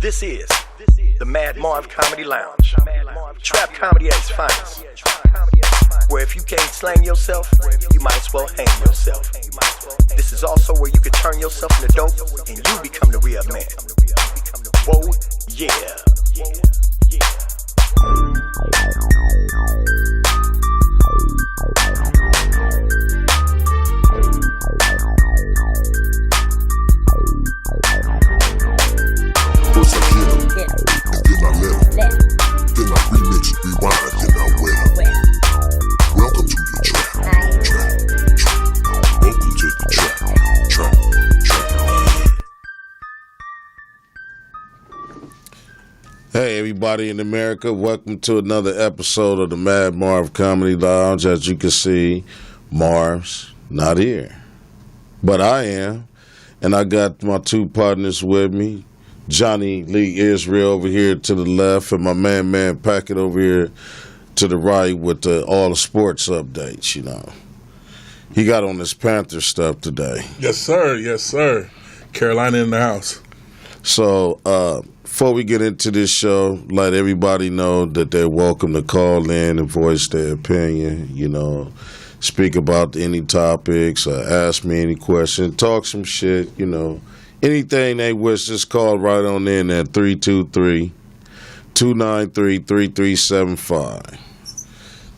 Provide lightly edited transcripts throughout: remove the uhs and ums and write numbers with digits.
This is the Mad Marv Comedy Lounge, trap comedy at its finest, where if you can't slang yourself, you might as well hang yourself. This is also where you can turn yourself into dope and you become the real man. Whoa, yeah. First I hit 'em, and then I let 'em. Then I remix, rewind, then I wet 'em. Welcome to the trap. Welcome to the trap. Hey everybody in America, welcome to another episode of the Mad Marv Comedy Lounge. As you can see, Marv's not here, but I am, and I got my two partners with me. Johnny Lee Israel over here to the left, and my man Packett over here to the right with all the sports updates, you know. He got on his Panther stuff today. Yes, sir. Yes, sir. Carolina in the house. So, before we get into this show, let everybody know that they're welcome to call in and voice their opinion, you know, speak about any topics, ask me any question, talk some shit, you know. Anything they wish, just call right on in at 323-293-3375.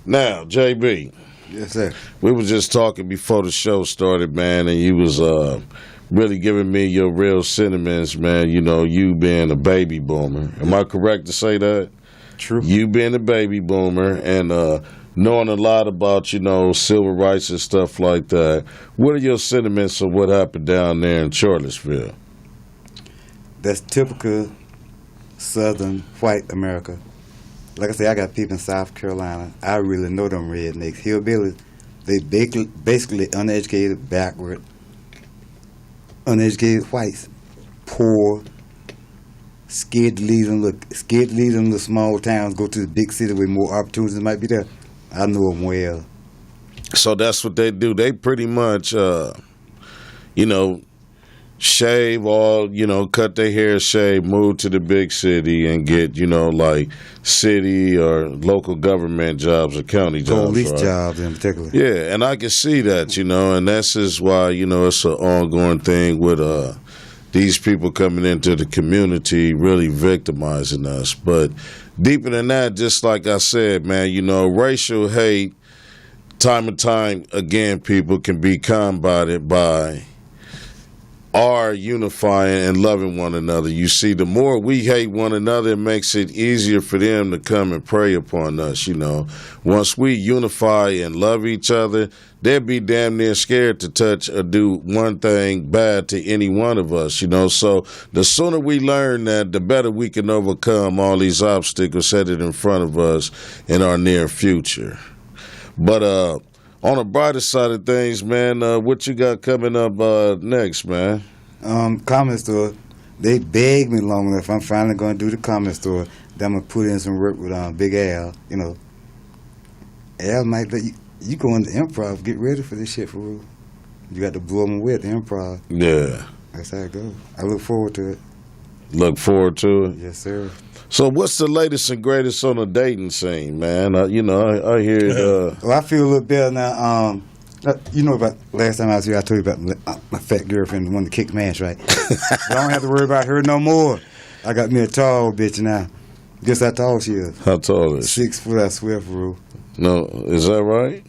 Now, JB. Yes, sir. We were just talking before the show started, man, and you was really giving me your real sentiments, man, you know, you being a baby boomer. Am I correct to say that? True. You being a baby boomer and knowing a lot about, you know, civil rights and stuff like that. What are your sentiments of what happened down there in Charlottesville? That's typical Southern white America. Like I say, I got people in South Carolina. I really know them rednecks. Hillbillies, they basically uneducated, backward, uneducated whites. Poor, scared to leave them the small towns, go to the big city where more opportunities might be there. I know them well. So that's what they do. They pretty much, you know, shave all, you know, cut their hair, shave, move to the big city and get, you know, like city or local government jobs or county jobs. Police right? jobs in particular. Yeah, and I can see that, you know, and that's just why, you know, it's an ongoing thing with these people coming into the community really victimizing us. But deeper than that, just like I said, man, you know, racial hate, time and time again, people can be combated by our unifying and loving one another. You see, the more we hate one another, it makes it easier for them to come and prey upon us, you know. Once we unify and love each other, they'd be damn near scared to touch or do one thing bad to any one of us, you know. So the sooner we learn that, the better we can overcome all these obstacles headed in front of us in our near future. But on the brighter side of things, man, what you got coming up next, man? Comic store. They begged me long enough. I'm finally going to do the comic store. Then I'm going to put in some work with Big Al, you know. Al might let you go into improv. Get ready for this shit, for real. You got to blow them with improv. Yeah. That's how it goes. I look forward to it. Look forward to it? Yes, sir. So what's the latest and greatest on the dating scene, man? You know, I hear it. Well, I feel a little better now. You know about last time I was here, I told you about my fat girlfriend, the one that kicked my ass, right? But I don't have to worry about her no more. I got me a tall bitch now. Guess how tall she is? How tall is she? 6 foot, I swear for real. No, is that right?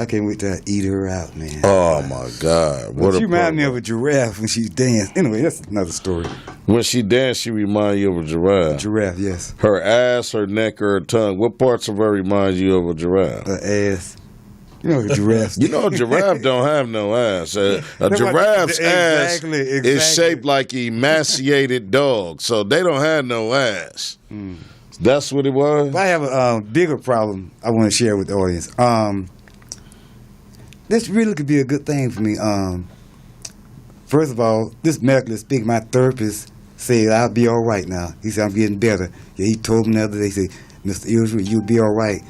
I can't wait till I eat her out, man. Oh, my God. What she remind me of a giraffe when she danced. Anyway, that's another story. When she danced, she remind you of a giraffe? Giraffe, yes. Her ass, her neck, or her tongue. What parts of her remind you of a giraffe? Her ass. You know, giraffes. You know, a giraffe don't have no ass. A giraffe's ass is shaped like an emaciated dog, so they don't have no ass. That's what it was? I have a bigger problem I want to share with the audience. This really could be a good thing for me. First of all, this medically speaking, my therapist said I'll be all right now. He said I'm getting better. Yeah, he told me the other day, he said, Mr. Israel, you'll be all right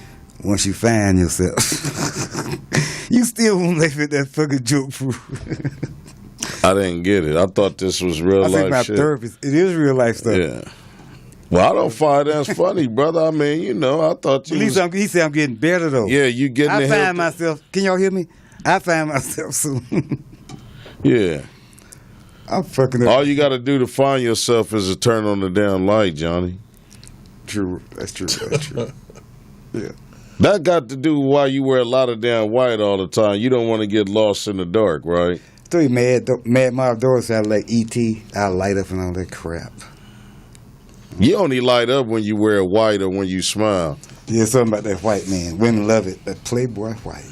once you find yourself. You still won't laugh at that fucking joke, fool. I didn't get it. I thought this was real I think life my shit. therapist, it is real life stuff. Yeah. Well, I don't find that funny, brother. I mean, you know, I thought you At least was, he said I'm getting better, though. yeah, you getting I the find help. myself, can y'all hear me? I find myself soon. Yeah. I'm fucking up. All you got to do to find yourself is to turn on the damn light, Johnny. True. That's true. That's true. Yeah. That got to do why you wear a lot of damn white all the time. You don't want to get lost in the dark, right? So you mad Marv Doris sounded like E.T. I light up and all that crap. You only light up when you wear white or when you smile. Yeah, something about that white man. Women love it. That Playboy white.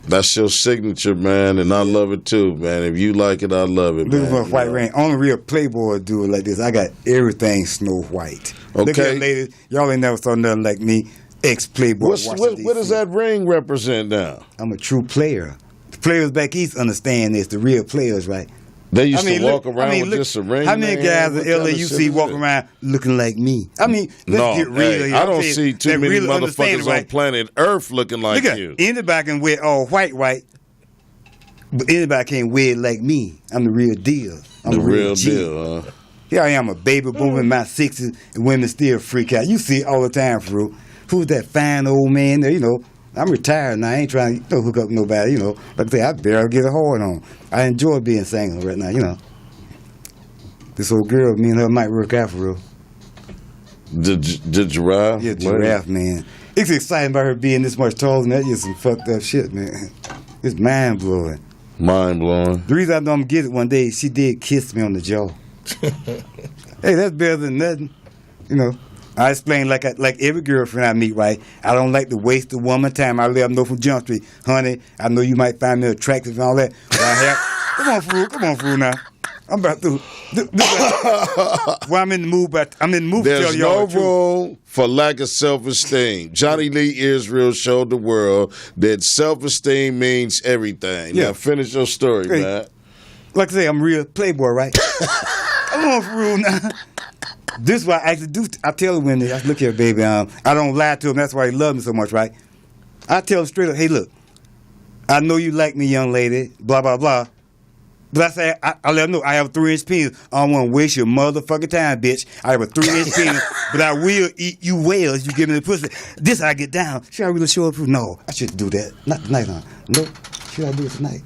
That's your signature, man, and I love it too, man. If you like it, I love it, Look man. at white rain. Only real Playboy do it like this. I got everything Snow White. Look Okay. at ladies. Y'all ain't never saw nothing like me. Ex-Playboy. What does that ring represent now? I'm a true player. The players back east understand this. The real players, right? They used to walk around with look, just a ring. how many man? guys What in kind of LA you shit see is walking it? around looking like me? I mean, let's No, get real hey, here. I don't I'm see saying too that many really understand motherfuckers it, right? on planet Earth looking like Look at you. anybody can wear all white, but anybody can't wear it like me. I'm the real deal. I'm The real G. deal, huh? Here I am, a baby boomer in my 60s, and women still freak out. You see it all the time, Fru. Who's that fine old man there? You know, I'm retired now. I ain't trying to hook up with nobody, you know. Like I say, I barely get a hard on. I enjoy being single right now, you know. This old girl, me and her might work out for real. The giraffe? Yeah, giraffe, man. It's exciting about her being this much taller than that. Is some fucked up shit, man. It's mind blowing. Mind blowing. The reason I know I'm gonna get it one day, she did kiss me on the jaw. Hey, that's better than nothing. You know, I explain like every girlfriend I meet, right? I don't like to waste a woman's time. I let them know from Jump Street, honey, I know you might find me attractive and all that. But I have, come on, fool now. I'm about to. Well, I'm in the mood, but I'm in the mood to There's tell y'all no the truth. room for lack of self-esteem. Johnny Lee Israel showed the world that self-esteem means everything. Yeah. Now finish your story, Hey. man. Like I say, I'm real playboy, right? Come on, for real now. This is what I actually do. I tell women, I look here, baby, I don't lie to them. That's why they love me so much, right? I tell them straight up, hey, look, I know you like me, young lady, blah, blah, blah. But I say, I let them know I have a 3-inch penis. I don't want to waste your motherfucking time, bitch. I have a 3-inch penis, but I will eat you well if you give me the pussy. This I get down. Should I really show up? No, I shouldn't do that. Not tonight, huh? No, should I do it tonight?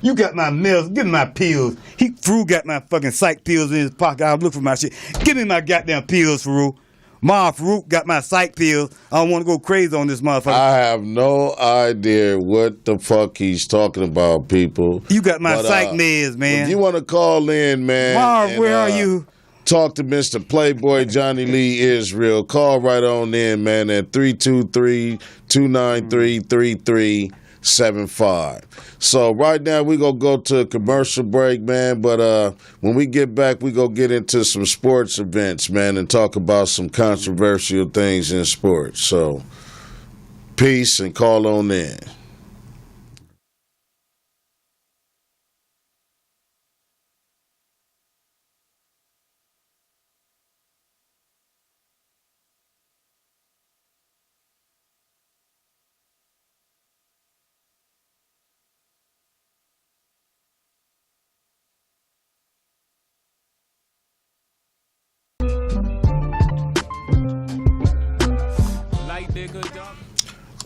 You got my mills. Give me my pills. Fru got my fucking psych pills in his pocket. I'll look for my shit. Give me my goddamn pills, Fru. Marv Farouk got my psych pills. I don't want to go crazy on this motherfucker. I have no idea what the fuck he's talking about, people. You got my But, psych meds, man. If you want to call in, man. Marv, and, where are you? Talk to Mr. Playboy Johnny Lee Israel. Call right on in, man, at 323-293-3375. So right now we gonna go to a commercial break, man. But when we get back, we gonna get into some sports events, man, and talk about some controversial things in sports. So peace and call on in.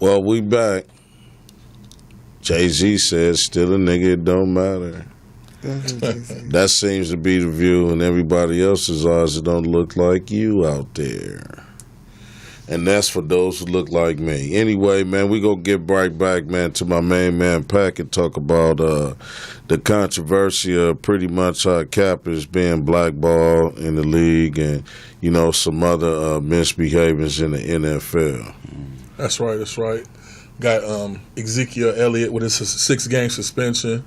Well, we back. Jay-Z says, still a nigga, it don't matter. That seems to be the view in everybody else's eyes. It don't look like you out there. And that's for those who look like me. Anyway, man, we gonna get right back, man, to my main man, Pack, and talk about the controversy of pretty much Cap is being blackballed in the league and, you know, some other misbehaviors in the NFL. That's right. That's right. Got Ezekiel Elliott with his 6-game suspension.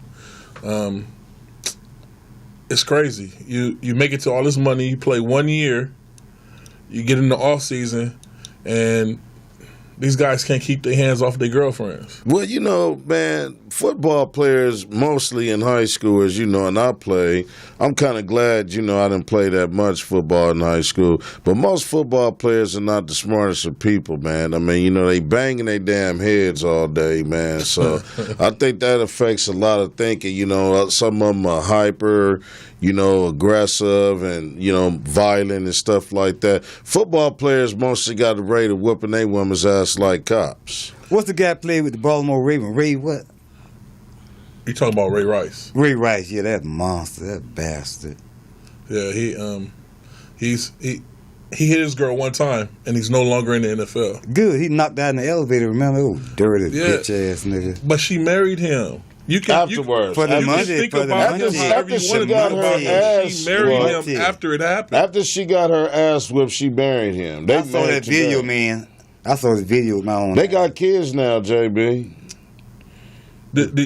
It's crazy. You make it to all this money. You play 1 year. You get in the off season, and these guys can't keep their hands off their girlfriends. Well, you know, man, football players, mostly in high school, as you know, and I play. I'm kind of glad, you know, I didn't play that much football in high school. But most football players are not the smartest of people, man. I mean, you know, they banging their damn heads all day, man. So I think that affects a lot of thinking. You know, some of them are hyper, you know, aggressive and, you know, violent and stuff like that. Football players mostly got a rate of whooping their woman's ass like cops. What's the guy played with the Baltimore Ravens? Ray what? You talking about Ray Rice? Ray Rice, yeah, that monster, that bastard. Yeah, he hit his girl one time, and he's no longer in the NFL. Good, he knocked out in the elevator. Remember, oh, dirty bitch ass nigga. But she married him. You can Afterwards. For the you money, can think for the about money. him however you After want she to got think her about him. ass She married whooped. him after it happened. After she got her ass whipped, she married him. They I saw married that video, together. man. I saw the video with my own. They got kids now, JB.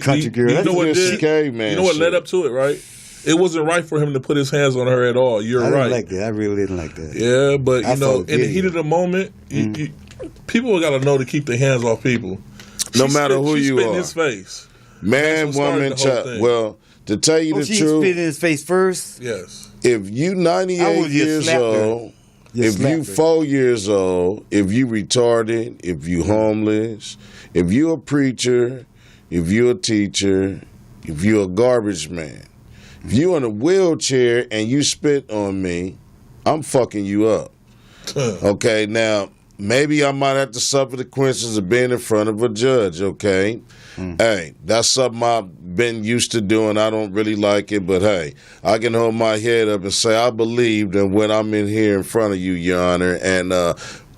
Country girl. You know what That's did? just caveman You know what led shit. up to it, right? It wasn't right for him to put his hands on her at all. You're I right. didn't like that. I really didn't like that. Yeah, but I you know, saw the in the video. heat of the moment, people got to know to keep their hands off people. No matter who she you spit in are. his face. Man, That's what started woman, the whole child. thing. Well, to tell you the She truth, spit in his face first. Yes. if you I 98 would just years slap her. old, Just if slap you her. 4 years old, if you retarded, if you homeless, if you a preacher, if you a teacher, if you a garbage man, if you in a wheelchair and you spit on me, I'm fucking you up. Okay, now maybe I might have to suffer the consequences of being in front of a judge, okay? Hey, that's something I've been used to doing. I don't really like it, but hey, I can hold my head up and say I believed in when I'm in here in front of you, Your Honor. And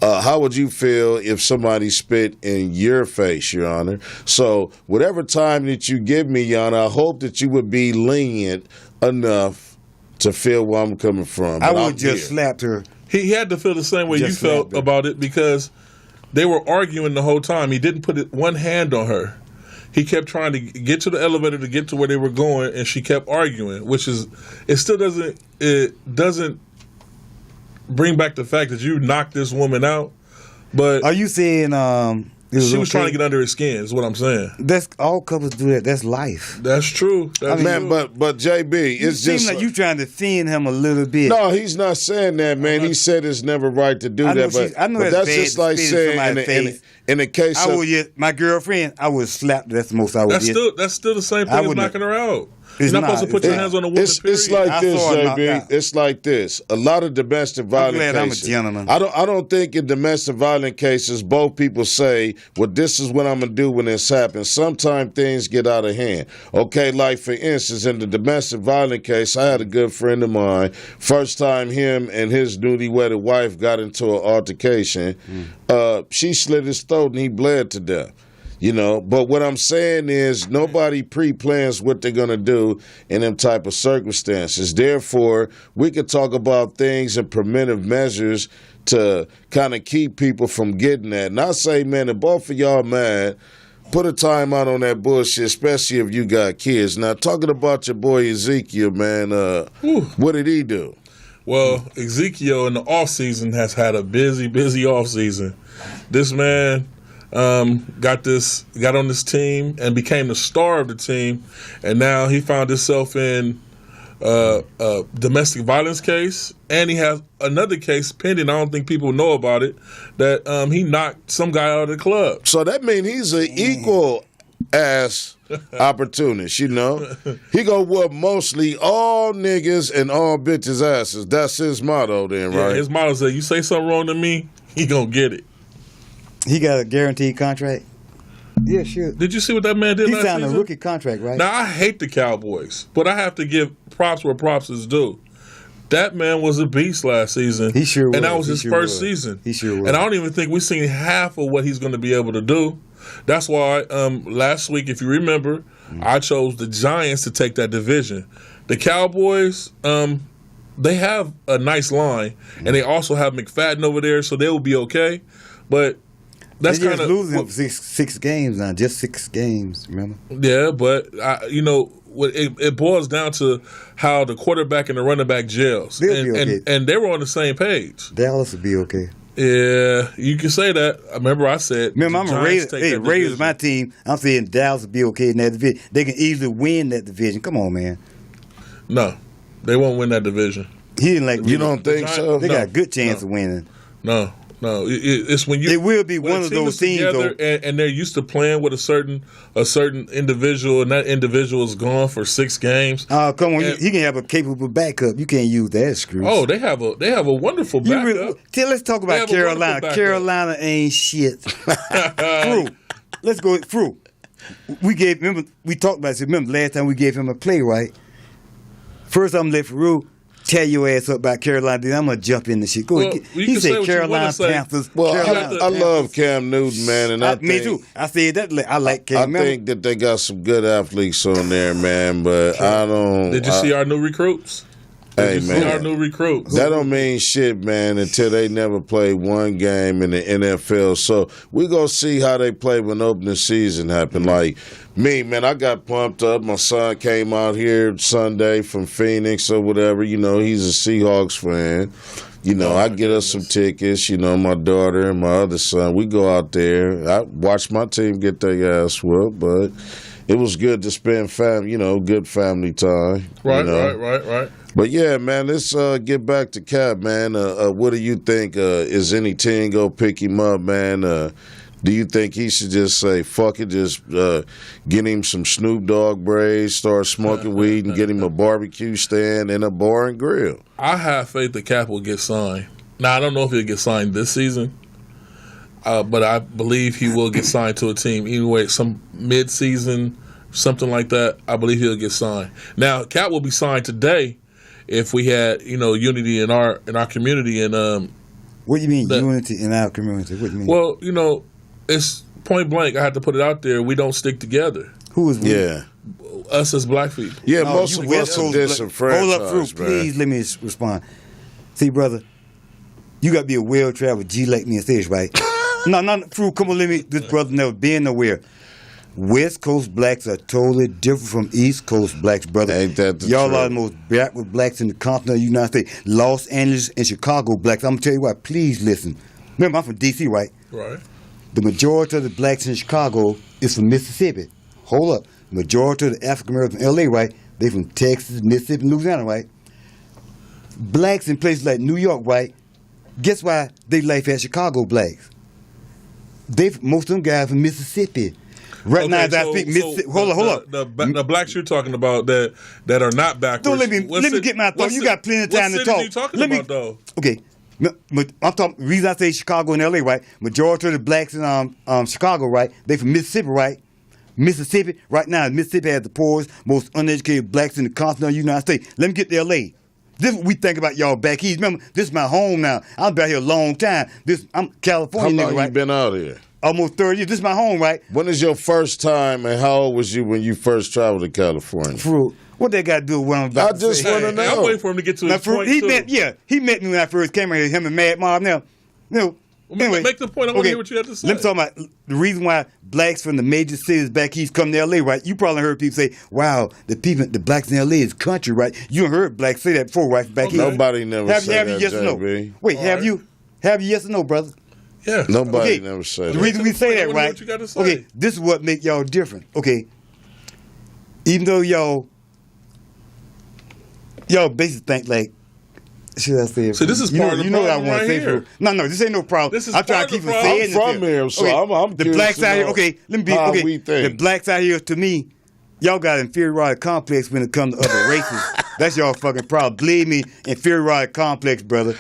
how would you feel if somebody spit in your face, Your Honor? So whatever time that you give me, Your Honor, I hope that you would be lenient enough to feel where I'm coming from. I But I'm would just here. slapped her. He had to feel the same way Just you felt slapped her. about it because they were arguing the whole time. He didn't put one hand on her. He kept trying to get to the elevator to get to where they were going, and she kept arguing, which is it doesn't bring back the fact that you knocked this woman out. But Are you saying she was trying to get under his skin, is what I'm saying. That's all couples do that. That's life. That's true. That's Man, true. but JB, You it's seem just like you trying to defend him a little bit. No, he's not saying that, man. He said it's never right to do I know that, I know but it's that's bad just to like spit in saying somebody's face. in the case I of would just, my girlfriend, I would slap. That's the most I would That's get. still the same I thing as wouldn't- knocking her out. It's You're not supposed to not. put It's your not. hands on a woman. it's period. like I this, saw her knocked JB. out. It's like this. A lot of domestic violence glad I'm a cases. gentleman. I don't think in domestic violence cases both people say, "Well, this is what I'm gonna do when this happens." Sometimes things get out of hand. Okay, like for instance, in the domestic violence case, I had a good friend of mine. First time him and his newlywed wife got into an altercation, she slit his throat and he bled to death. You know, but what I'm saying is nobody pre-plans what they're going to do in them type of circumstances. Therefore, we could talk about things and preventive measures to kind of keep people from getting that. And I say, man, if both of y'all mad, put a time out on that bullshit, especially if you got kids. Now, talking about your boy Ezekiel, man, what did he do? Well, Ezekiel in the offseason has had a busy offseason. This man got on this team and became the star of the team, and now he found himself in a domestic violence case, and he has another case pending. I don't think people know about it, that he knocked some guy out of the club. So that means he's an equal ass opportunist, you know? He gonna whoop mostly all niggas and all bitches' asses. That's his motto then, Yeah, right? his motto said, "You say something wrong to me, he gonna get it." He got a guaranteed contract. Yeah, sure. Did you see what that man did He last signed a season? rookie contract, right? Now, I hate the Cowboys, but I have to give props where props is due. That man was a beast last season. He sure was. And that was He his sure first was. season. He sure was. And I don't even think we've seen half of what he's going to be able to do. That's why last week, if you remember, I chose the Giants to take that division. The Cowboys, they have a nice line, and they also have McFadden over there, so they will be okay. But that's They're kind just of losing six games now. Just 6 games, remember? yeah, but it boils down to how the quarterback and the running back gels, They'll be okay. and they were on the same page. Dallas will be okay. Yeah, you can say that. Remember, I said. Remember, I'm the a Giants Raiders. take Hey, that Raiders, division. my team. I'm saying Dallas will be okay in that division. They can easily win that division. Come on, man. No, they won't win that division. He didn't like. You don't think Giants- so? They No, got a good chance no. of winning. No. It's when you. It will be when one a of team those is teams, together though. and they're used to playing with a certain individual, and that individual is gone for 6 games. Oh, come on. And- He can have a capable backup. You can't use that excuse. Oh, they have a wonderful You backup. let's talk They about have a Carolina. wonderful backup. Carolina ain't shit. Fruit. Let's go with Fruit. We talked about this. Remember last time we gave him a play, right? First, I'm gonna let Farouk tear your ass up about Carolina. Then I'm gonna jump in the shit. Go Well, ahead. you He can say said what you Carolina wanna say. Panthers. Well, Carolina I love Cam Newton, man, and I me think, too. I said that. I like I Cam. Remember? think that they got some good athletes on there, man. But I don't. Did you see our new recruits? Hey, Did you see man. our new recruits? That don't mean shit, man, until they never play one game in the NFL. So we gonna see how they play when opening season happen. Like me, man, I got pumped up. My son came out here Sunday from Phoenix or whatever. You know, he's a Seahawks fan. You know, I get us some tickets. You know, my daughter and my other son, we go out there. I watch my team get their ass whooped, but it was good to spend good family time. Right, you know? right. But yeah, man, let's get back to Cap, man. What do you think? Is any team go pick him up, man? Do you think he should just say, fuck it, just get him some Snoop Dogg braids, start smoking weed, and get him a barbecue stand and a bar and grill? I have faith that Cap will get signed. Now, I don't know if he'll get signed this season, but I believe he will get signed to a team. Anyway, some mid-season, something like that, I believe he'll get signed. Now, Cap will be signed today if we had, unity in our community. And What do you mean unity in our community? What do you mean? well, it's point blank. I have to put it out there. We don't stick together. Who is we? Yeah. Us as black people. Yeah, No, most you of West us are Coast disenfranchised, Hold up, Fruit, man. please let me respond. See, brother, you got to be a well-traveled G like me and say this, right? No, Fruit, come on, this brother never been nowhere. West Coast blacks are totally different from East Coast blacks, brother. Ain't that the Y'all truth? are the most backward blacks in the continent of the United States. Los Angeles and Chicago blacks. I'm going to tell you what, please listen. Remember, I'm from D.C., right? Right. The majority of the blacks in Chicago is from Mississippi. Hold up. The majority of the African Americans in L.A., right? They from Texas, Mississippi, and Louisiana, right? Blacks in places like New York, right? Guess why they life at Chicago blacks? Most of them guys from Mississippi. Right now, as I speak, Mississippi. Hold up. The blacks you're talking about that are not backwards. Don't let me get my thought. You got plenty of time to talk. What city are you talking about, though? Okay. I'm talking. Reason I say Chicago and L.A., right? Majority of the blacks in Chicago, right? They from Mississippi, right? Mississippi right now. Mississippi has the poorest, most uneducated blacks in the continental United States. Let me get to L.A. This is what we think about y'all back east. Remember, this is my home now. I've been here a long time. I'm How California long nigga, right? you been out here? Almost 30 years. This is my home, right? When is your first time, and how old was you when you first traveled to California? Fruit. What they got to do with what I'm about I to just say? wanna know. I'm waiting for him to get to Now, his Fruit, point, he too. met me when I first came here. Him and Mad Marv. Now, anyway, make the point. I want to hear what you have to say. Let me talk about the reason why blacks from the major cities back east come to L.A., right? You probably heard people say, wow, the blacks in L.A. is country, right? You heard blacks say that before, right? Back Okay. east. Nobody never Have said you that, yes or no? JB. Wait, All have right. you? Have you yes or no, brother? Yeah. Nobody Okay. never said The that. reason we say I that, wanna hear right? what you gotta say. Okay, this is what make y'all different. Okay, even though y'all basically think like, should I say it? See, this is you part know, of the you know what I problem want to right say. here. No, this ain't no problem. This is I'm trying part to of keep the it problem. saying I'm from here, so I'm the curious blacks to out here. know Okay, let me be how okay. we think. The blacks out here, to me, y'all got inferiority complex when it comes to other races. That's y'all fucking problem. Believe me, inferiority complex, brother.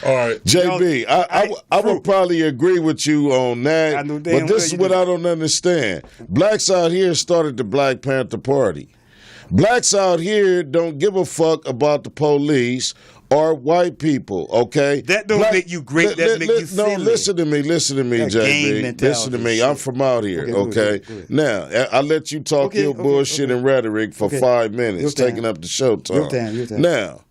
All right. JB, I would probably agree with you on that, I know damn but this well is you what do. I don't understand. Blacks out here started the Black Panther Party. Blacks out here don't give a fuck about the police or white people, okay? That don't make you great, that make you silly. No, listen to me, That gang JB. mentality Listen to me. I'm shit. from out here, Okay, go okay? ahead. Now, I let you talk Okay, your okay, bullshit okay. and rhetoric for Okay. 5 minutes, Your time. taking up the show time. Your time. Now,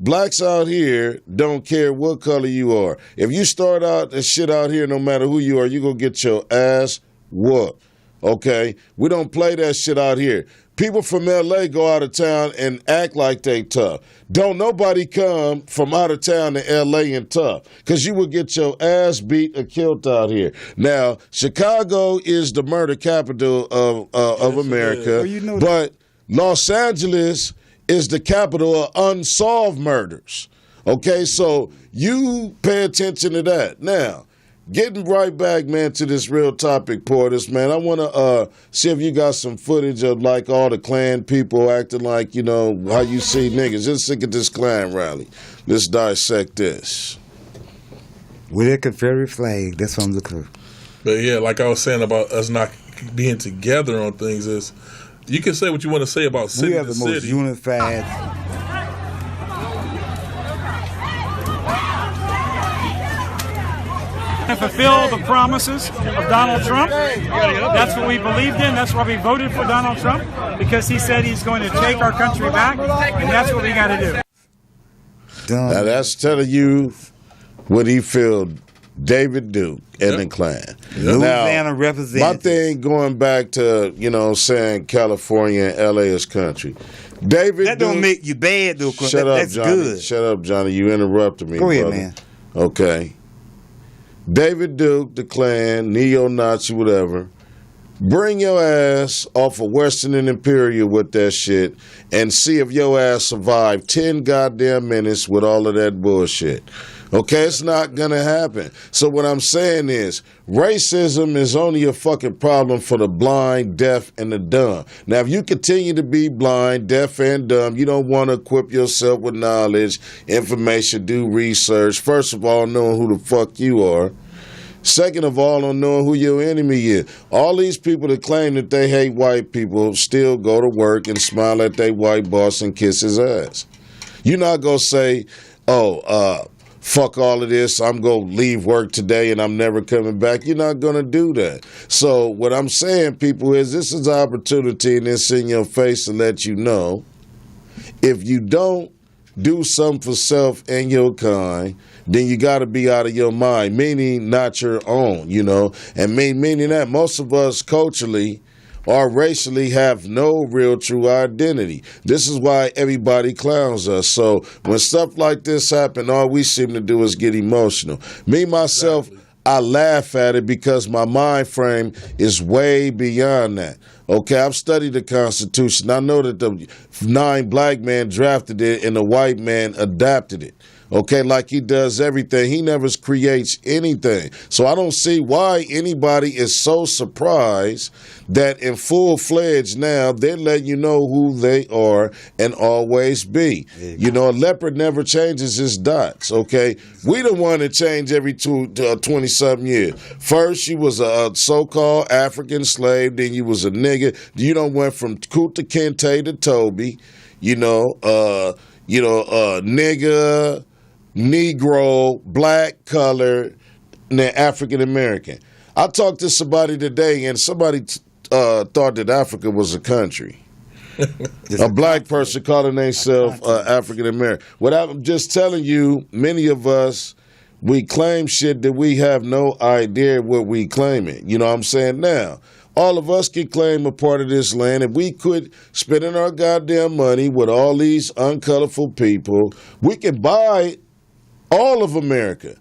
blacks out here don't care what color you are. If you start out and shit out here, no matter who you are, you're going to get your ass whooped. Okay, we don't play that shit out here. People from LA go out of town and act like they tough. Don't nobody come from out of town to LA and tough, because you will get your ass beat or killed out here. Now, Chicago is the murder capital of America, Well, you know but Los Angeles is the capital of unsolved murders. Okay, so you pay attention to that. Now, getting right back, man, to this real topic, Portis, man, I want to see if you got some footage of, like, all the Klan people acting like, you know, how you see niggas. Just look at this Klan rally. Let's dissect this. With a Confederate flag, that's what I'm looking for. But yeah, like I was saying about us not being together on things is, you can say what you want to say about city We are to the most city. unified. And fulfill the promises of Donald Trump. That's what we believed in. That's why we voted for Donald Trump, because he said he's going to take our country back, and that's what we got to do. Done. Now, that's telling you what he feel, David Duke and the Klan. Louisiana Now, represents. my thing going back to, you know, saying California and LA is country. David That don't Duke, make you bad, though. shut up, That's Johnny. good. Shut up, Johnny. You interrupted me. Go ahead, brother. man. Okay. David Duke, the Klan, neo-Nazi, whatever. Bring your ass off of Western and Imperial with that shit and see if your ass survived 10 goddamn minutes with all of that bullshit. Okay, it's not gonna happen. So what I'm saying is, racism is only a fucking problem for the blind, deaf, and the dumb. Now, if you continue to be blind, deaf, and dumb, you don't want to equip yourself with knowledge, information, do research. First of all, knowing who the fuck you are. Second of all, on knowing who your enemy is. All these people that claim that they hate white people still go to work and smile at their white boss and kiss his ass. You're not going to say, fuck all of this, I'm going to leave work today and I'm never coming back. You're not going to do that. So what I'm saying, people, is this is an opportunity, and it's in your face to let you know, if you don't do something for self and your kind, then you got to be out of your mind, meaning not your own, you know, and meaning that most of us culturally or racially have no real true identity. This is why everybody clowns us. So when stuff like this happen, all we seem to do is get emotional. Me, myself, I laugh at it because my mind frame is way beyond that. Okay, I've studied the Constitution. I know that the 9 black men drafted it and the white man adapted it. Okay, like he does everything. He never creates anything. So I don't see why anybody is so surprised that in full-fledged now, they're letting you know who they are and always be. You know, a leopard never changes his dots, okay? We the one that change every 20-something years. First, you was a so-called African slave, then you was a nigga. You done went from Kunta Kinte to Toby, nigga, Negro, black, colored, and then African American. I talked to somebody today, and somebody thought that Africa was a country. A black person calling themselves African American. What I'm just telling you, many of us, we claim shit that we have no idea what we claiming. You know what I'm saying? Now, all of us can claim a part of this land. If we quit spending our goddamn money with all these uncolorful people, we can buy all of America.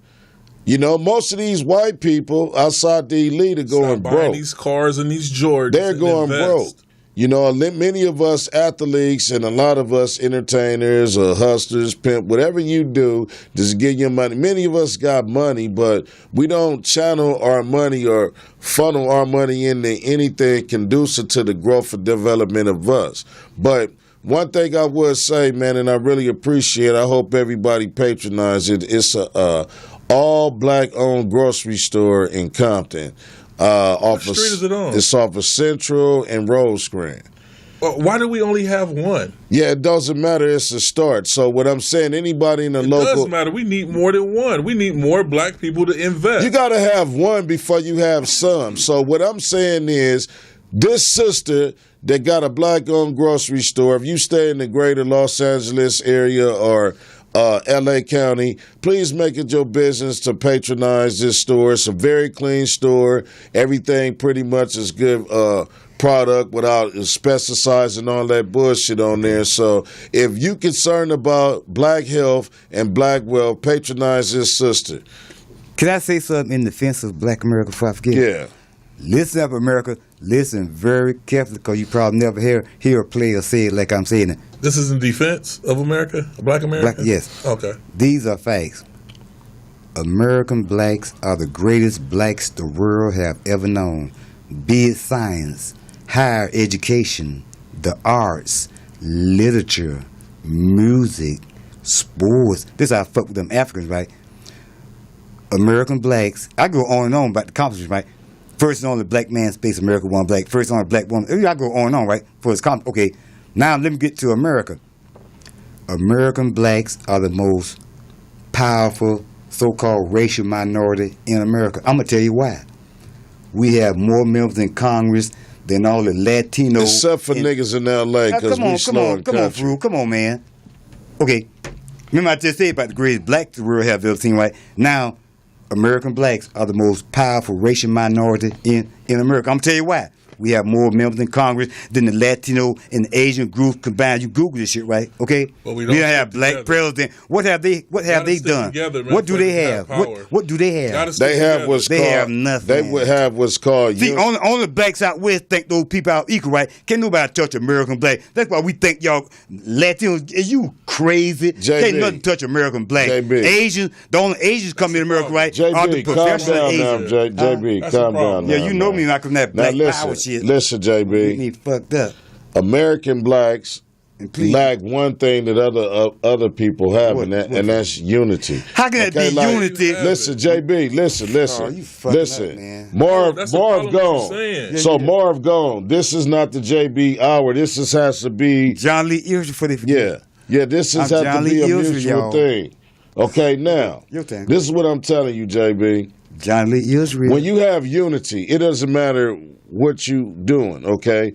You know, most of these white people outside the elite are going Stop buying broke. these cars and these Jordans. They're and going invest. broke. You know, many of us athletes and a lot of us entertainers or hustlers, pimp, whatever you do, just get your money. Many of us got money, but we don't channel our money or funnel our money into anything conducive to the growth and development of us. But one thing I would say, man, and I really appreciate, I hope everybody patronize it, it's a all black-owned grocery store in Compton. What street is it on? It's off of Central and Rosecrans. Well, why do we only have one? Yeah, it doesn't matter. It's a start. So what I'm saying, anybody in the It local... does matter. We need more than one. We need more black people to invest. You got to have one before you have some. So what I'm saying is, this sister that got a black-owned grocery store, if you stay in the greater Los Angeles area or LA County, please make it your business to patronize this store. It's a very clean store. Everything pretty much is good product without pesticides and all that bullshit on there. So if you concerned about black health and black wealth, patronize this sister. Can I say something in defense of Black America before I forget? Yeah. Listen up, America. Listen very carefully, because you probably never hear a player say it like I'm saying it. This is in defense of America, Black America? Yes. Okay. These are facts. American blacks are the greatest blacks the world have ever known. Be it science, higher education, the arts, literature, music, sports. This is how I fuck with them Africans, right? American blacks, I go on and on about the accomplishments, right? First and only black man space, America one black. First and only black woman. I go on and on, right? For his okay, now let me get to America. American blacks are the most powerful so-called racial minority in America. I'm going to tell you why. We have more members in Congress than all the Latinos. Except for niggas in L.A. because we slow in Come on, Fru. Come on, man. Okay. Remember I just said about the greatest black the world have ever seen, right? Now, American blacks are the most powerful racial minority in America. I'm going to tell you why. We have more members in Congress than the Latino and the Asian groups combined. You Google this shit, right? Okay? Well, we don't stick have black together. president. What have they done? Together, man, What do for they the have? power. What do they have? They have what's They called. have nothing. They would have what's called. See, only blacks out west think those people out equal, right? Can't nobody touch American black. That's why we think y'all Latinos. Are you crazy? JB. Can't nothing touch American black. JB. Asians, the only Asians come in America, right? Are the JB, calm professional down now, Asians. JB. That's the Calm problem. down Yeah, now. you know man. me not from that Now black power listen, shit. listen, We JB. need fucked up. American blacks And please- lack one thing that other people have, What- and that's unity. How can that be unity? Listen, JB, listen. Oh, you fucking listen. up, man. Marv, That's the Marv problem I'm gone. saying. So Marv gone. This is not the JB hour. This has to be. John Lee Israel for the Yeah. This has I'm to John be Lee a Israel, mutual y'all. thing. Okay, now Your turn. this is what I'm telling you, JB. John Lee Israel. When you have unity, it doesn't matter what you doing, okay?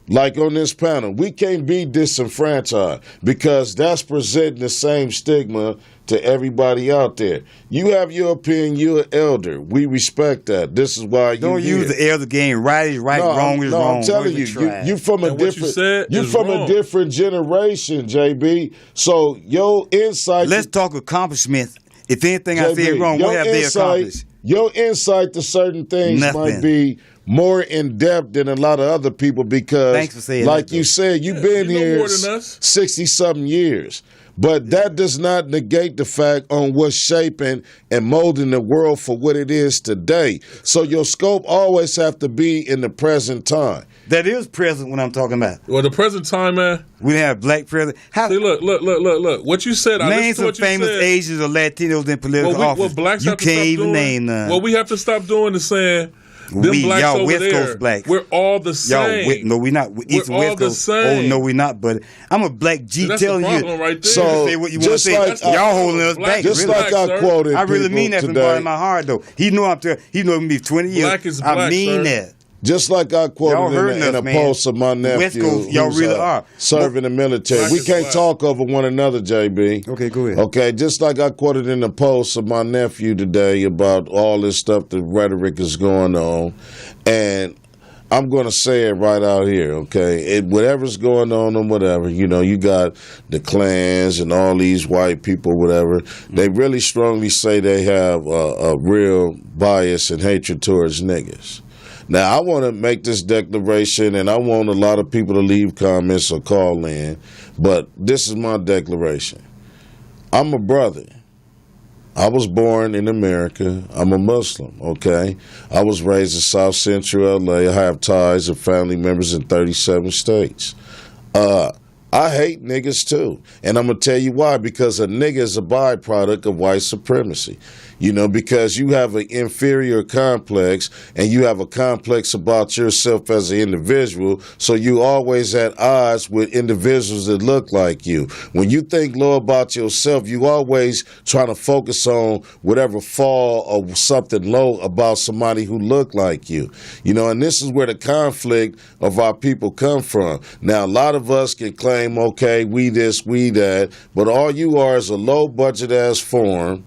Like on this panel, we can't be disenfranchised because that's presenting the same stigma to everybody out there. You have your opinion, you're an elder. We respect that. This is why you don't use the elder game. Right is right, wrong is no, wrong. I'm telling Words you, are trash. you from a And what you different said you're is from wrong. a different generation, JB. So your insight Let's talk accomplishments. If anything I said wrong, what have they accomplished? Your insight to certain things Nothing. might be more in depth than a lot of other people because, Thanks for saying like that, you though. said, you've been you know here more than us. 60-something years. But that does not negate the fact on what's shaping and molding the world for what it is today. So your scope always have to be in the present time. That is present when I'm talking about. Well, the present time, man. We didn't have black president. How See, look. What you said. I name listened to some what you famous said. Asians or Latinos in political What office? blacks You have to can't stop even doing, name none. What we have to stop doing is saying, them We, blacks y'all over West there, Coast blacks. we're all the same. No, we not. East and all West the Coast. same. Oh no, we not. But I'm a black G That's the telling problem you. right there. So, Say what you want to just say. like Y'all holding us black back. is Just really. like black, I sir. quoted I really people mean that from the today. bottom of my heart, though. He know I'm there. He know me 20 years. Black is I black, mean sir. that. Just like I Y'all quoted hurting in a us, man. post of my nephew, West Coast, y'all who's, really are. serving the military. Black We is can't black. talk over one another, JB. Okay, go ahead. Okay, just like I quoted in the post of my nephew today about all this stuff, the rhetoric is going on, and I'm going to say it right out here, okay? Whatever's going on and whatever, you know, you got the clans and all these white people, whatever. They really strongly say they have a real bias and hatred towards niggas. Now, I want to make this declaration, and I want a lot of people to leave comments or call in, but this is my declaration. I'm a brother. I was born in America. I'm a Muslim, okay? I was raised in South Central LA. I have ties of family members in 37 states. I hate niggas too. And I'm going to tell you why. Because a nigga is a byproduct of white supremacy. You know, because you have an inferior complex and you have a complex about yourself as an individual, so you always at odds with individuals that look like you. When you think low about yourself, you always trying to focus on whatever fall or something low about somebody who look like you. You know, and this is where the conflict of our people come from. Now, a lot of us can claim claim, okay, we this, we that, but all you are is a low-budget-ass form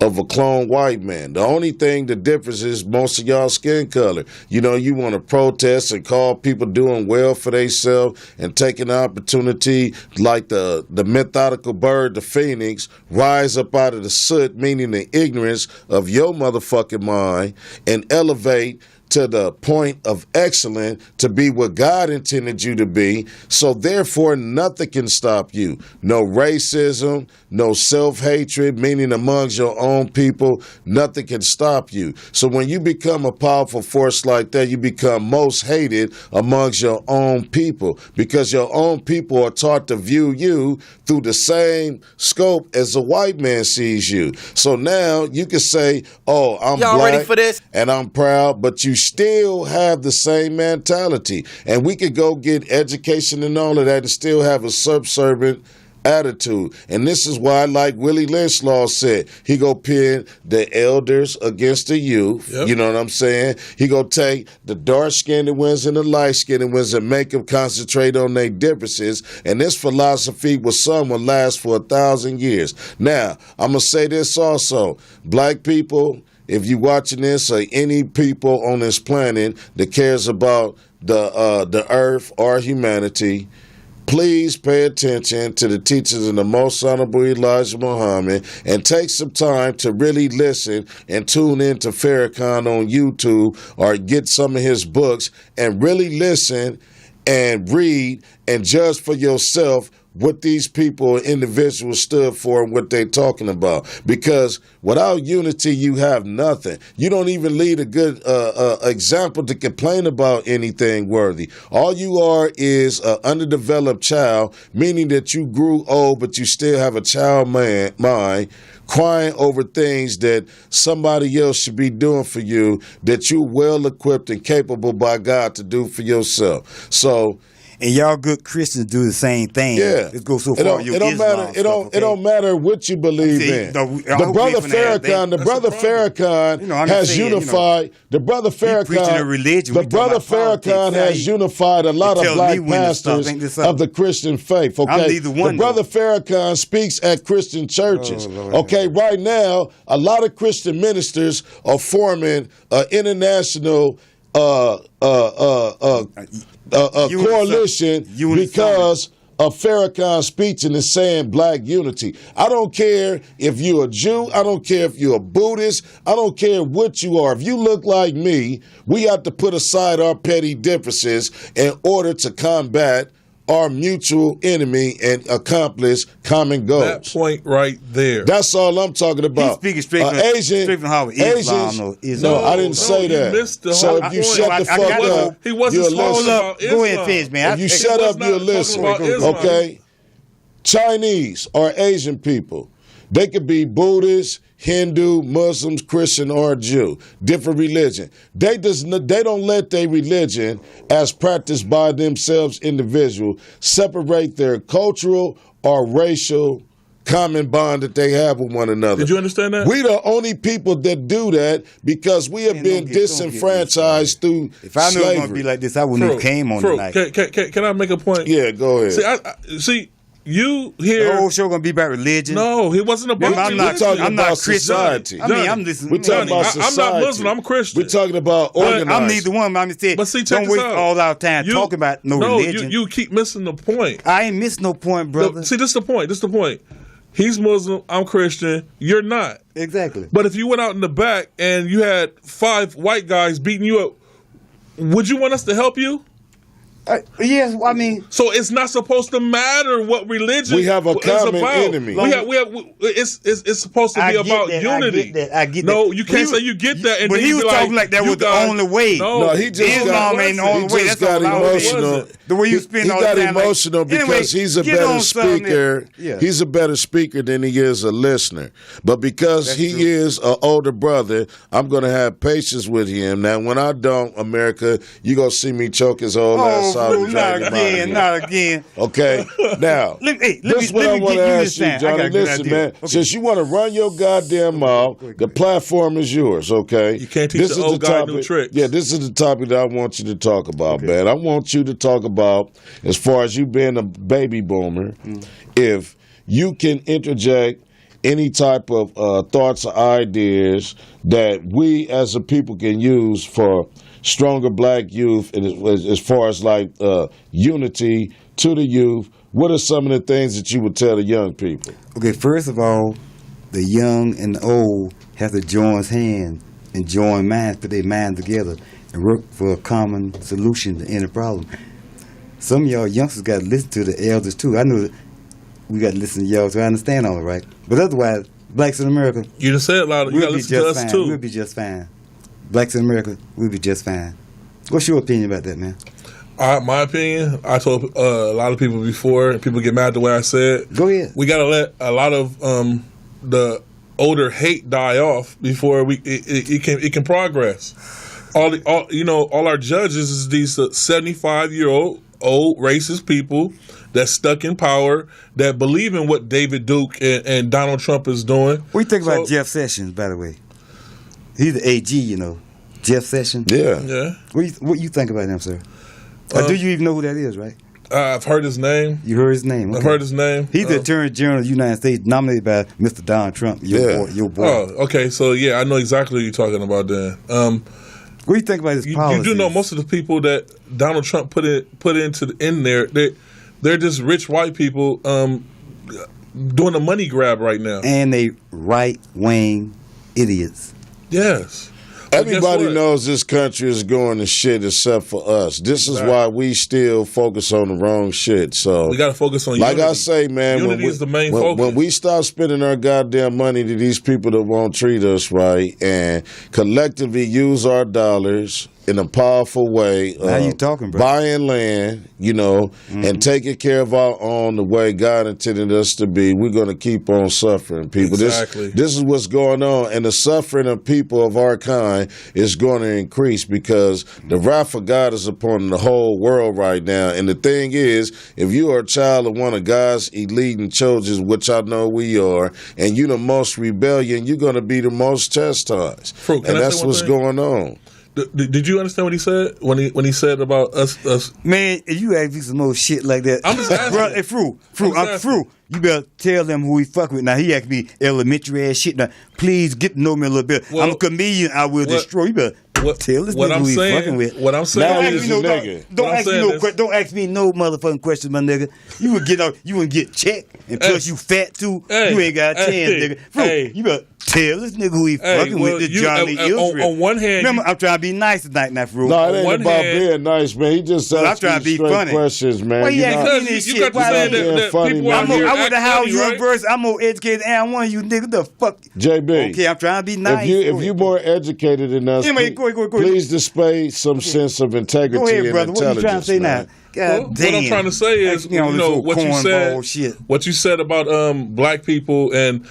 of a clone white man. The only thing, the difference is most of y'all skin color. You know, you want to protest and call people doing well for themselves and take an opportunity like the methodical bird, the phoenix, rise up out of the soot, meaning the ignorance of your motherfucking mind, and elevate to the point of excellence to be what God intended you to be. So therefore, nothing can stop you. No racism, no self-hatred, meaning amongst your own people, nothing can stop you. So when you become a powerful force like that, you become most hated amongst your own people because your own people are taught to view you through the same scope as a white man sees you. So now you can say, oh, I'm Y'all black ready for this? and I'm proud, but you still have the same mentality. And we could go get education and all of that and still have a subservient attitude. And this is why, like Willie Lynch said, he go pin the elders against the youth. Yep. You know what I'm saying? He go take the dark-skinned ones and the light-skinned ones and make them concentrate on their differences. And this philosophy with some will last for 1,000 years. Now, I'm going to say this also. Black people, if you watching this, or any people on this planet that cares about the earth or humanity, please pay attention to the teachings of the Most Honorable Elijah Muhammad and take some time to really listen and tune in to Farrakhan on YouTube or get some of his books and really listen and read and judge for yourself what these people or individuals stood for and what they're talking about. Because without unity, you have nothing. You don't even lead a good example to complain about anything worthy. All you are is an underdeveloped child, meaning that you grew old, but you still have a child mind, crying over things that somebody else should be doing for you, that you're well equipped and capable by God to do for yourself. So, and y'all good Christians do the same thing. yeah, Let's go so it far. don't, it don't matter. It don't matter what you believe in. The brother Farrakhan has unified. The brother Farrakhan has unified a lot of black pastors of the Christian faith. Okay, the brother Farrakhan speaks at Christian churches. Okay, right now a lot of Christian ministers are forming an international coalition because of Farrakhan's speech and is saying black unity. I don't care if you're a Jew. I don't care if you're a Buddhist. I don't care what you are. If you look like me, we have to put aside our petty differences in order to combat our mutual enemy and accomplish common goals. That point right there. That's all I'm talking about. He's speaking straight from how Islam. No, I didn't say that. You missed the so whole if you point. shut the fuck up, he wasn't you're a talking listener. about Islam. Go ahead, finish, man. If you shut up, you're a listener. Okay? Chinese or Asian people, they could be Buddhists, Hindu, Muslims, Christian, or Jew, different religion. They don't let their religion, as practiced by themselves individual, separate their cultural or racial common bond that they have with one another. Did you understand that? We the only people that do that because we have been disenfranchised through If I knew it was going to be slavery. like this, I wouldn't have came on tonight. Can I make a point? Yeah, go ahead. See, you hear The whole show going to be about religion. No, it wasn't about I'm religion. not talking I'm about not Christian. society. I mean, Johnny, I'm listening. We're talking about society. I'm not Muslim. I'm Christian. We're talking about But organizing. I'm neither one. But I'm just saying, But see, check don't this waste out. all our time talking about religion. You keep missing the point. I ain't missed no point, brother. See, this is the point. He's Muslim. I'm Christian. You're not. Exactly. But if you went out in the back and you had 5 white guys beating you up, would you want us to help you? Yes, I mean, So it's not supposed to matter what religion We have a is common about. enemy. It's supposed to I be get about that, unity. I get that. No, you But can't he say was- you get that. And but then he you was be talking like that was the only way. No, he just Islam got, ain't the only way. he That's just got all I was emotional. saying. The way you spend he all the got time, like- emotional because Anyway, he's a get better on something speaker. Yeah. He's a better speaker than he is a listener. But because That's he true. is an older brother, I'm going to have patience with him. Now, when I don't, America, you going to see me choke his whole ass outside and drag him out of here. Not again. Okay, now, this is what I want to ask you, Johnny. Listen, man, since you want to run your goddamn mouth, the platform is yours, okay? You can't teach the old guy new tricks. Yeah, this is the topic that I want you to talk about, man. I want you to talk about, as far as you being a baby boomer, if you can interject any type of thoughts or ideas that we as a people can use for stronger black youth, and as far as like unity to the youth, what are some of the things that you would tell the young people? Okay, first of all, the young and the old have to join hands and join minds, put their minds together and work for a common solution to any problem. Some of y'all youngsters got to listen to the elders too. I know that we got to listen to y'all to understand all it, right? But otherwise, blacks in America, You just said a lot. You got to listen to us fine. too. We'll be just fine. Blacks in America, we'll be just fine. What's your opinion about that, man? My opinion, I told a lot of people before, and people get mad the way I said. Go ahead. We got to let a lot of the older hate die off before it can progress. All our judges is these 75-year-old racist people that's stuck in power that believe in what David Duke and Donald Trump is doing. What do you think about Jeff Sessions, by the way? He's the AG, Jeff Sessions. Yeah. Yeah. What you think about him, sir? Do you even know who that is, right? I've heard his name. You heard his name. Okay. I've heard his name. He's the Attorney General of the United States, nominated by Mr. Donald Trump, your boy. Oh, okay. So, yeah, I know exactly what you're talking about then. What do you think about his policies? You do know most of the people that Donald Trump put in there, they're just rich white people doing a money grab right now. And they right-wing idiots. Yes. Everybody knows this country is going to shit except for us. This is why we still focus on the wrong shit. So we got to focus on like unity. I say, man, unity is the main focus. When we stop spending our goddamn money to these people that won't treat us right and collectively use our dollars in a powerful way. How you talking, bro? Buying land, and taking care of our own the way God intended us to be, we're going to keep on suffering, people. Exactly. This is what's going on, and the suffering of people of our kind is going to increase because the wrath of God is upon the whole world right now. And the thing is, if you are a child of one of God's elite and chosen, which I know we are, and you're the most rebellion, you're going to be the most chastised. Fruit, and that's what's going on. Did you understand what he said when he said about us? Man, if you ask me some more shit like that, I'm just asking. Bro, hey, Fruit, you better tell them who he fuck with. Now he asked me elementary ass shit. Now please get to know me a little bit. Well, I'm a comedian. I will destroy. You better tell this nigga who he fucking with. What I'm saying is, don't ask me no motherfucking questions, my nigga. You would get you would get checked, and plus you fat too. You ain't got a chance, nigga. Fruit, you better tell this nigga who he fucking with. This Johnny Israel. On one hand, remember, I'm trying to be nice tonight, now, Fruit. No, it ain't about being nice, man. He just asked trying to be straight funny. questions, man. Why you asking me this you shit? got to say that people out here I went to Howard funny, right? University. I'm more educated than one of you niggas. The fuck? JB. Okay, I'm trying to be nice. If you're more educated than us, Anyway, go ahead. please display some sense of integrity Go ahead, and brother. intelligence. What you trying to say now? God damn. What I'm trying to say is, what you said about black people and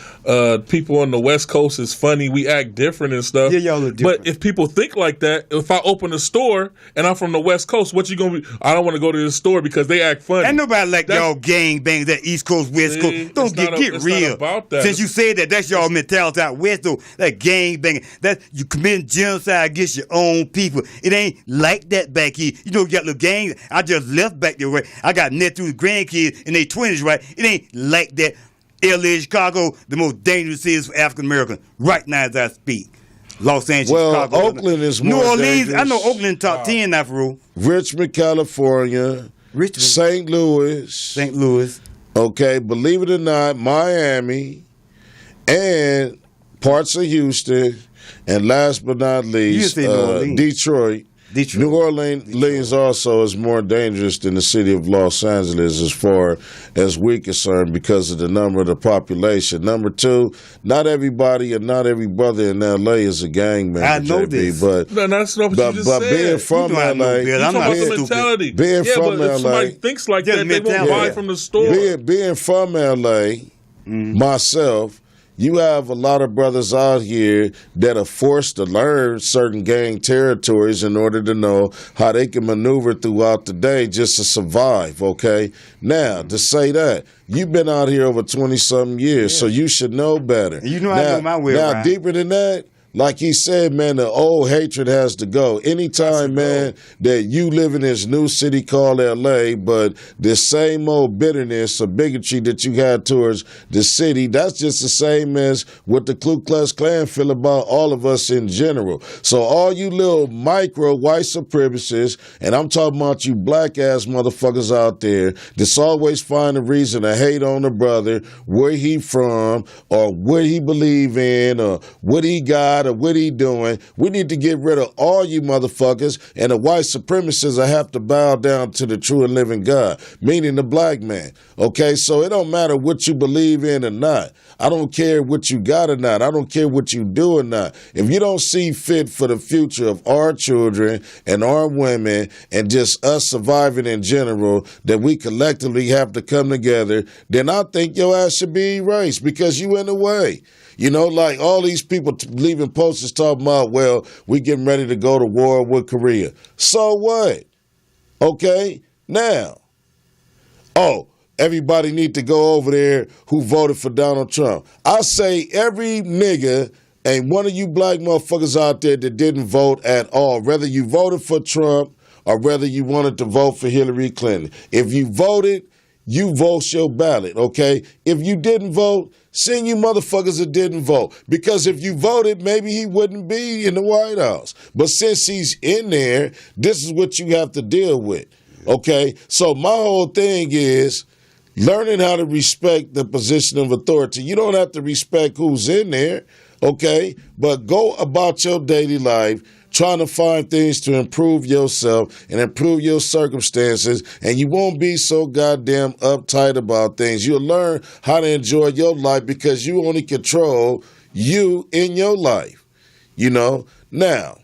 people on the West Coast is funny. We act different and stuff. Yeah, y'all look different. But if people think like that, if I open a store and I'm from the West Coast, what you gonna be? I don't want to go to this store because they act funny. Ain't nobody like y'all gang bang that East Coast, West Coast. Don't get real. Not about that. Since you said that's y'all mentality out West, though, that gang banging, that you commit genocide against your own people. It ain't like that back here. You don't got the gang. I just left back there, right? I got nephews, grandkids in their 20s, right? It ain't like that. LA, Chicago, the most dangerous cities for African Americans right now as I speak. Los Angeles, Chicago. Oakland is more New Orleans, dangerous. I know Oakland top 10 now, for real. Richmond, California. Richmond. St. Louis. Okay, believe it or not, Miami and parts of Houston, and last but not least, Detroit. New Orleans also is more dangerous than the city of Los Angeles as far as we're concerned because of the number of the population. Number two, not everybody and not every brother in L.A. is a gangbanger. I know JB, this. But that's not what you just said. Being from L.A., you're talking about the mentality. Being from but if L.A., somebody thinks like that, they won't buy from the store. Being from L.A., myself, you have a lot of brothers out here that are forced to learn certain gang territories in order to know how they can maneuver throughout the day just to survive, okay? Now, to say that, you've been out here over 20-something years, so you should know better. You know I know my way Now, around. deeper than that, like he said, man, the old hatred has to go. Anytime, man, that you live in this new city called L.A., but this same old bitterness or bigotry that you had towards the city, that's just the same as what the Ku Klux Klan feel about all of us in general. So all you little micro white supremacists, and I'm talking about you black-ass motherfuckers out there that's always find a reason to hate on the brother, where he from, or what he believe in, or what he got, or what he doing. We need to get rid of all you motherfuckers, and the white supremacists will have to bow down to the true and living God, meaning the black man. Okay, so it don't matter what you believe in or not. I don't care what you got or not. I don't care what you do or not. If you don't see fit for the future of our children and our women and just us surviving in general, that we collectively have to come together, then I think your ass should be erased because you in the way. You know, like all these people leaving posters talking about, well, we getting ready to go to war with Korea. So what? Okay, now. Oh, everybody need to go over there who voted for Donald Trump. I say every nigga ain't one of you black motherfuckers out there that didn't vote at all, whether you voted for Trump or whether you wanted to vote for Hillary Clinton. If you voted, you vote your ballot, okay? If you didn't vote, send you motherfuckers that didn't vote. Because if you voted, maybe he wouldn't be in the White House. But since he's in there, this is what you have to deal with, okay? So my whole thing is learning how to respect the position of authority. You don't have to respect who's in there, okay? But go about your daily life trying to find things to improve yourself and improve your circumstances, and you won't be so goddamn uptight about things. You'll learn how to enjoy your life because you only control you in your life, you know? Now,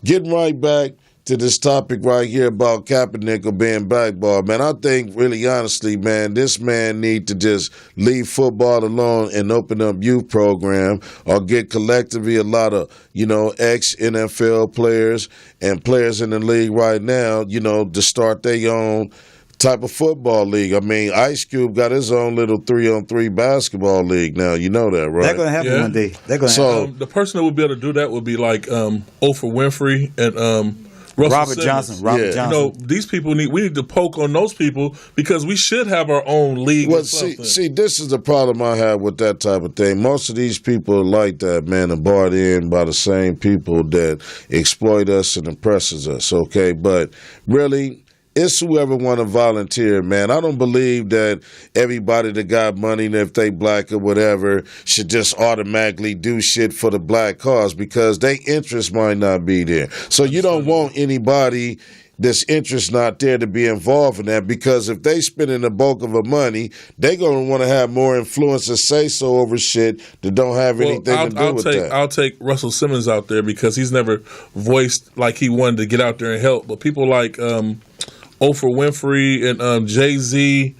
getting right back to this topic right here about Kaepernick being blackballed, man, I think really honestly, man, this man need to just leave football alone and open up youth program or get collectively a lot of, you know, ex-NFL players and players in the league right now, you know, to start their own type of football league. I mean, Ice Cube got his own little 3-on-3 basketball league now. You know that, right? That's going to happen one day. They're going to happen. The person that would be able to do that would be like Oprah Winfrey and Robert Johnson. Johnson. You know, these people we need to poke on those people because we should have our own league. Well, see, this is the problem I have with that type of thing. Most of these people are like that, man, are bought in by the same people that exploit us and oppresses us, okay? But really, it's whoever want to volunteer, man. I don't believe that everybody that got money, if they black or whatever, should just automatically do shit for the black cause because their interest might not be there. So you don't want anybody that's interest not there to be involved in that because if they spending the bulk of the money, they going to want to have more influence and say so over shit that don't have anything to do with that. I'll take Russell Simmons out there because he's never voiced like he wanted to get out there and help. But people like Oprah Winfrey and Jay-Z,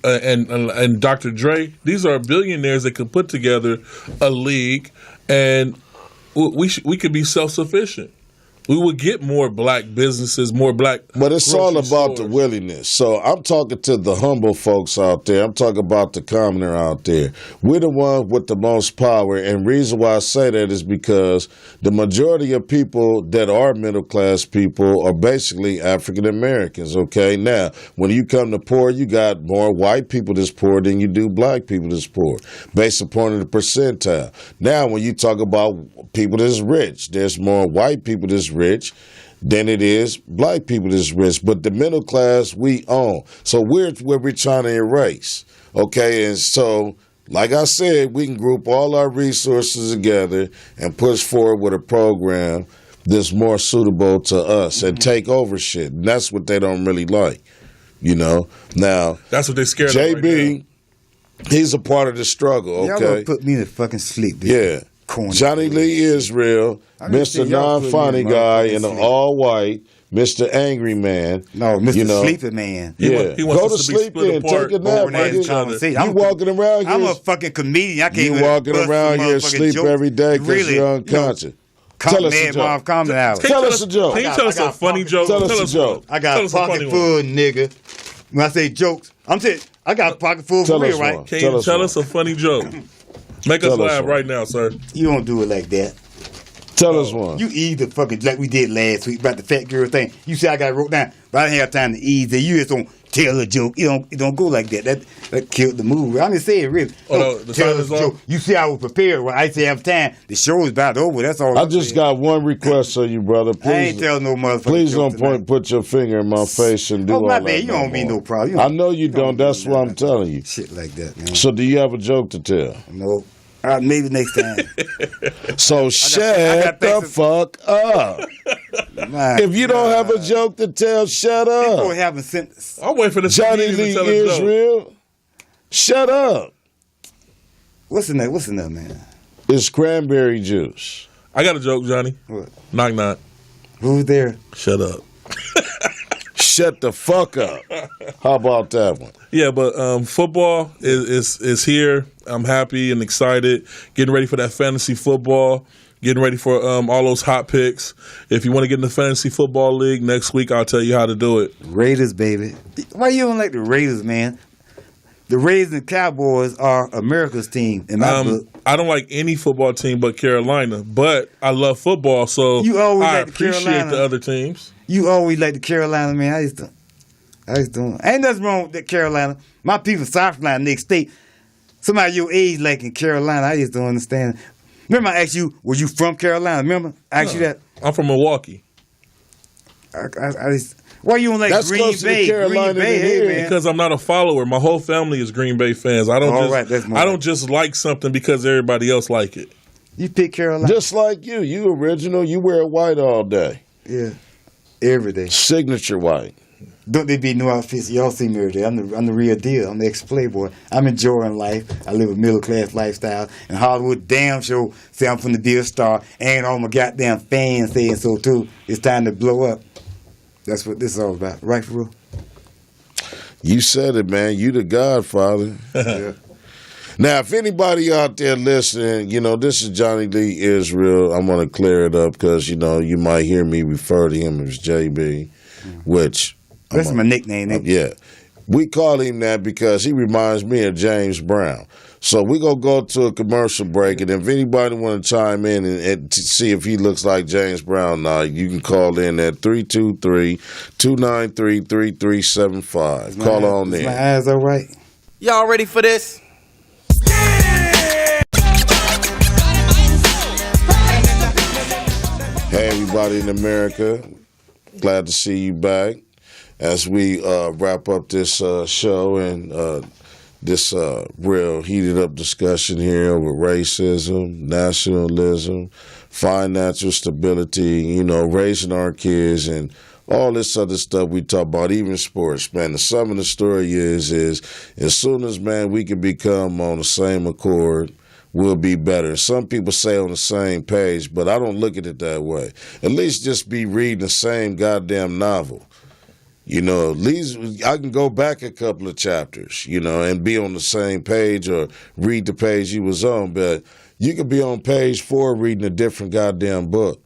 and Dr. Dre, these are billionaires that could put together a league, and we could be self-sufficient. We would get more black businesses, more black. But it's all about stores. the willingness. So I'm talking to the humble folks out there. I'm talking about the commoner out there. We're the ones with the most power. And reason why I say that is because the majority of people that are middle class people are basically African Americans. Okay. Now, when you come to poor, you got more white people that's poor than you do black people that's poor, based upon the percentile. Now, when you talk about people that's rich, there's more white people that's rich than it is black people that's rich. But the middle class we own. So we're trying to erase. Okay, and so like I said, we can group all our resources together and push forward with a program that's more suitable to us and take over shit. And that's what they don't really like. You know? Now that's what they're scared JB, of right now. He's a part of the struggle, okay? Y'all gonna put me to fucking sleep. Yeah. Corny. Johnny Lee Israel, Mr. Non-Funny guy in an all-white, Mr. Angry Man. No, Mr. You know, Sleepy Man. Yeah, He wants go us to to be sleep split then. apart Take a nap. over each nigga. other. You walking around here. I'm a fucking comedian. I can't You even walking bust around some here motherfucking sleep jokes. every day because Really, you're unconscious. Come, Tell us a Mad joke. Marv, calm down. Tell us a joke. Can you tell us a funny joke? Tell us a joke. I got a pocket full, nigga. When I say jokes, I'm saying I got a pocket full for real, right? Can you tell us a funny joke? Make us laugh right now, sir. You don't do it like that. Tell us one. You ease the fucking like we did last week about the fat girl thing. You see, I got it wrote down, but I didn't have time to ease it. You just don't tell a joke. It don't go like that. That killed the movie. I'm just saying, really. No, the tell time us is a up. joke. You see, I was prepared. When I used to have time. The show is about over. That's all. I just got one request of you, brother. Please, I ain't telling no motherfucker. please don't put your finger in my face and do all my that. bad. You don't mean no problem. I know you don't. That's what I'm telling you. Shit like that, man. So, do you have a joke to tell? No. All right, maybe next time. So shut the fuck up. If you don't have a joke to tell, shut People up. haven't sent. I'll wait for the Johnny comedian Lee to tell a joke. Israel, shut up. What's in there? What's in there, man? It's cranberry juice. I got a joke, Johnny. What? Knock knock. Who's there? Shut up. Shut the fuck up. How about that one? Yeah, but football is here. I'm happy and excited. Getting ready for that fantasy football. Getting ready for all those hot picks. If you want to get in the fantasy football league next week, I'll tell you how to do it. Raiders, baby. Why you don't like the Raiders, man? The Raiders and Cowboys are America's team in my book. I don't like any football team but Carolina, but I love football, so You always I like the appreciate Carolina. the other teams. You always like the Carolina, man. I just don't. Ain't nothing wrong with that Carolina. My people South Carolina, next state. Somebody your age like in Carolina, I just don't understand. Remember I asked you, was you from Carolina? Remember? I asked you that. I'm from Milwaukee. I just, why you don't like That's Green closer to Bay? Carolina Green Bay, than hey, here. man. Because I'm not a follower. My whole family is Green Bay fans. I don't All just right, that's more I right. don't just like something because everybody else like it. You pick Carolina. Just like you. You original. You wear white all day. Yeah. Every day. Signature white. Don't they be new outfits? Y'all see me every day. I'm the real deal. I'm the ex-playboy. I'm enjoying life. I live a middle-class lifestyle. And Hollywood damn sure say I'm from the be a star. And all my goddamn fans saying so, too. It's time to blow up. That's what this is all about. Right, for real? You said it, man. You the Godfather. Yeah. Now, if anybody out there listening, this is Johnny Lee Israel. I'm going to clear it up because, you might hear me refer to him as JB, which... That's my nickname. Yeah. We call him that because he reminds me of James Brown. So we're going to go to a commercial break, and if anybody want to chime in and to see if he looks like James Brown now, you can call in at 323-293-3375. Call on in. My eyes all right? Y'all ready for this? Hey, everybody in America. Glad to see you back as we wrap up this show and this real heated up discussion here over racism, nationalism, financial stability, raising our kids and all this other stuff we talk about, even sports, man. The sum of the story is as soon as, man, we can become on the same accord, we'll be better. Some people say on the same page, but I don't look at it that way. At least just be reading the same goddamn novel. At least I can go back a couple of chapters, and be on the same page or read the page you was on. But you could be on page 4 reading a different goddamn book,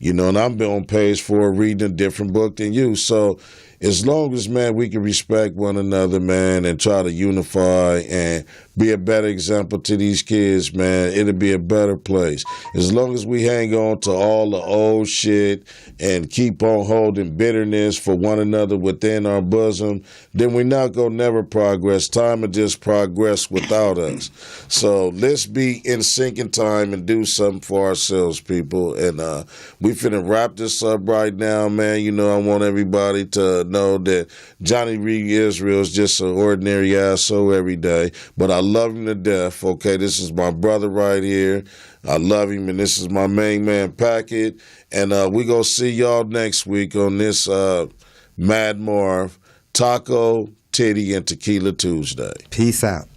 and I'm on page 4 reading a different book than you. So as long as, man, we can respect one another, man, and try to unify and be a better example to these kids, man, it'll be a better place. As long as we hang on to all the old shit and keep on holding bitterness for one another within our bosom, then we're not going to never progress. Time will just progress without us. So let's be in sync in time and do something for ourselves, people. And we finna wrap this up right now, man. I want everybody to know that Johnny Reed Israel is just an ordinary asshole every day, but I love him to death. Okay, this is my brother right here. I love him, and this is my main man Packet. And we gonna see y'all next week on this Mad Marv Taco, Titty, and Tequila Tuesday. Peace out.